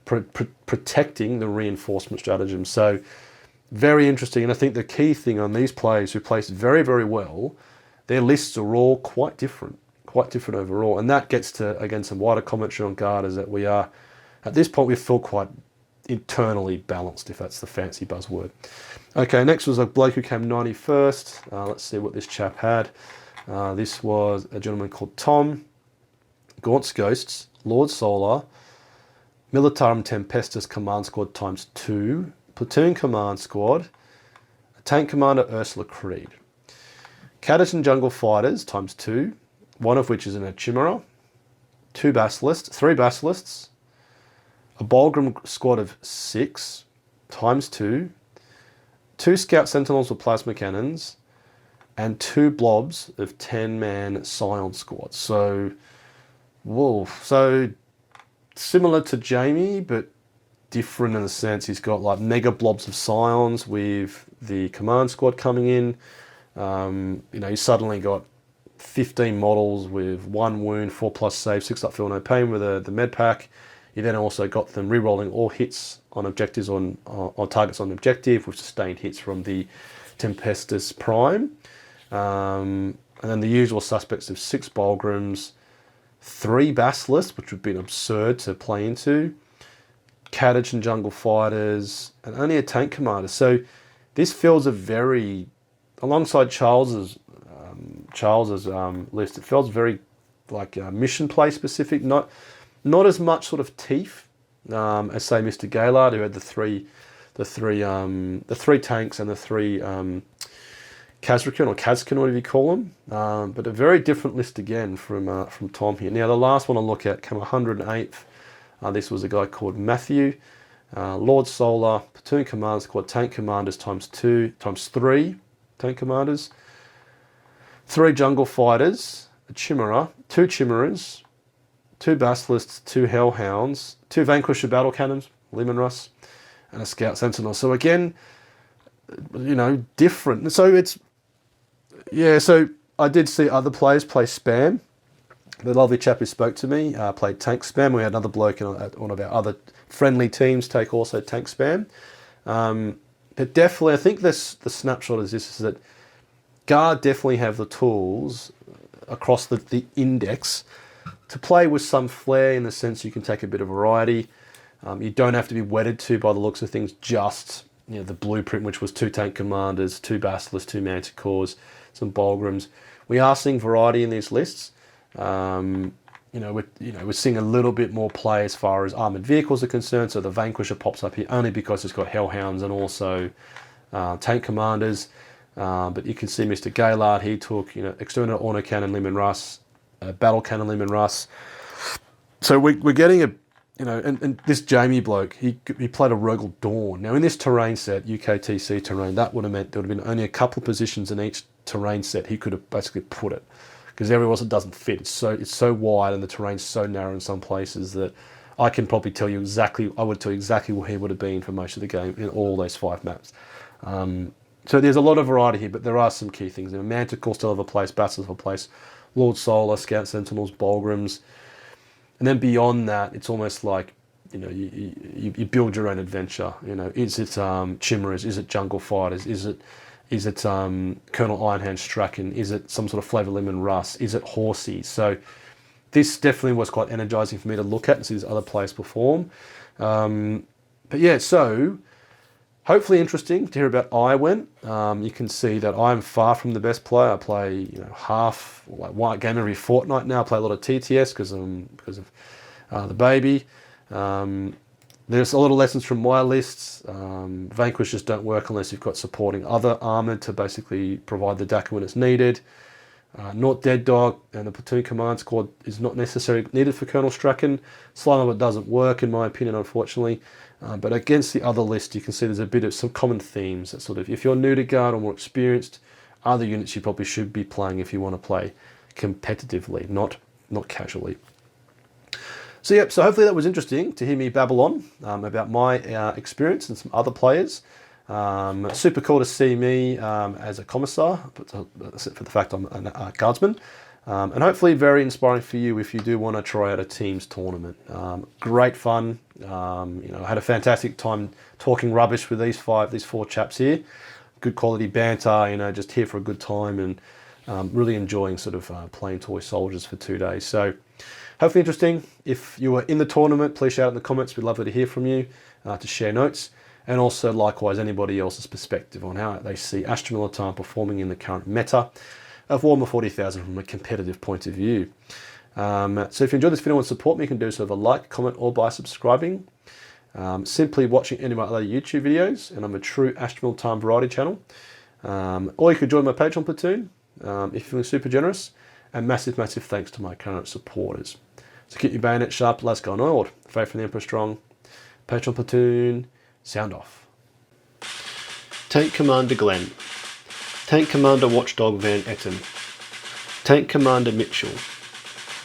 Speaker 1: protecting the reinforcement stratagem. So very interesting. And I think the key thing on these players who placed very, very well, their lists are all quite different overall. And that gets to, again, some wider commentary on Guard, is that we are, at this point, we feel quite internally balanced, if that's the fancy buzzword. Okay, next was a bloke who came 91st. Let's see what this chap had. This was a gentleman called Tom, Gaunt's Ghosts, Lord Solar, Militarum Tempestus Command Squad ×2, Platoon Command Squad, a Tank Commander Ursula Creed, Cadison Jungle Fighters ×2, one of which is an Chimera, 2 Basilists, 3 Basilists, a Bolgram squad of 6 ×2, 2 Scout Sentinels with Plasma Cannons, and 2 blobs of 10-man Scion squads. So, whoa. So, similar to Jamie, but different in the sense he's got like mega blobs of Scions with the command squad coming in. He's suddenly got 15 models with 1 wound, 4+ save, 6 feel no pain with the med pack. You then also got them re-rolling all hits on objectives on targets on objective with sustained hits from the Tempestus Prime. And then the usual suspects of 6 Bolgrams, 3 Basilisks, which would have been absurd to play into, Cadich and Jungle Fighters, and only a Tank Commander. So this feels a very, alongside Charles's list, it feels very like mission play specific, not as much sort of teeth as say Mr. Gaylard, who had the three tanks and the 3 Kazrakan or Kazkan, whatever you call them, but a very different list again from Tom here. Now the last one I'll look at came 108th. This was a guy called Matthew, Lord Solar, Platoon Command Squad, Tank Commanders ×3 Tank Commanders, 3 Jungle Fighters, a Chimera, 2 Chimeras, 2 Basilisks, 2 Hellhounds, 2 Vanquisher Battle Cannons, Lehman Russ, and a Scout Sentinel. So again, different. So it's, so I did see other players play Spam. The lovely chap who spoke to me played Tank Spam. We had another bloke in one of our other friendly teams take also Tank Spam. But definitely, I think the snapshot is this, is that Guard definitely have the tools across the index to play with some flair, in the sense you can take a bit of variety. You don't have to be wedded to, by the looks of things, just the blueprint, which was 2 Tank Commanders, 2 Basilisks, 2 Manticores, some Bolgrams. We are seeing variety in these lists. We're seeing a little bit more play as far as armoured vehicles are concerned. So the Vanquisher pops up here only because it's got Hellhounds and also Tank Commanders. But you can see Mr. Gaylard, he took External Autocannon Lehman Russ, Battle Cannon Lehman Russ. So we're getting and this Jamie bloke, he played a Rogal Dawn. Now in this terrain set, UKTC terrain, that would have meant there would have been only a couple of positions in each terrain set he could have basically put it, because everywhere else it doesn't fit. It's so wide and the terrain's so narrow in some places that I would tell you exactly where he would have been for most of the game in all those 5 maps. So there's a lot of variety here, but there are some key things. Manticore still have a place, Bastards have a place, Lord Solar, Scout Sentinels, Bulgrams. And then beyond that, it's almost like, you build your own adventure. Is it Chimeras? Is it Jungle Fighters? Is it Colonel Ironhand Strachan? Is it some sort of Flavor Lemon Russ? Is it Horsey? So this definitely was quite energizing for me to look at and see these other players perform. But yeah, so hopefully interesting to hear about Iwent. You can see that I'm far from the best player. I play half, like one game every fortnight now. I play a lot of TTS because of the baby. There's a lot of lessons from my lists. Vanquishers don't work unless you've got supporting other armoured to basically provide the DACA when it's needed. Not Dead Dog and the Platoon Command Squad is not necessarily needed for Colonel Strachan. Slime doesn't work in my opinion, unfortunately. But against the other list, you can see there's a bit of some common themes that sort of, if you're new to Guard or more experienced, other units you probably should be playing if you want to play competitively, not casually. So yep, so hopefully that was interesting to hear me babble on about my experience and some other players. Super cool to see me as a commissar, except for the fact I'm a guardsman. And hopefully very inspiring for you if you do want to try out a teams tournament. Great fun. I had a fantastic time talking rubbish with these four chaps here. Good quality banter, just here for a good time, and really enjoying sort of playing toy soldiers for 2 days. So hopefully interesting. If you were in the tournament, please shout out in the comments. We'd love to hear from you, to share notes. And also, likewise, anybody else's perspective on how they see Astra Militarum performing in the current meta of Warhammer 40,000 from a competitive point of view. So if you enjoyed this video and want to support me, you can do so with a like, comment, or by subscribing. Simply watching any of my other YouTube videos, and I'm a true Astra Militarum variety channel. Or you could join my Patreon platoon if you're feeling super generous. And massive, massive thanks to my current supporters. So keep your bayonet sharp, let's go onward. Faith in the Emperor strong. Patreon platoon, sound off. Tank Commander Glenn. Tank Commander Watchdog Van Etten. Tank Commander Mitchell.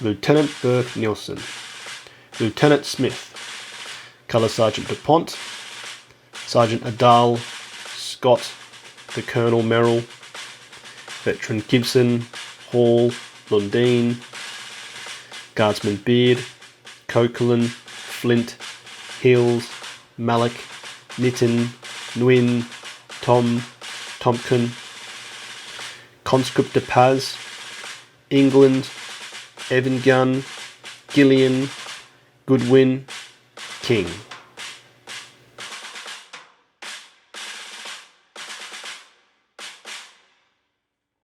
Speaker 1: Lieutenant Burke Nielsen. Lieutenant Smith. Colour Sergeant DuPont. Sergeant Adal. Scott. The Colonel Merrill. Veteran Gibson. Hall. Lundeen. Guardsman Beard. Coquelin. Flint. Hills. Malik. Nitton. Nguyen. Tom. Tompkin. Conscript de Paz. England. Evan Gunn. Gillian. Goodwin. King.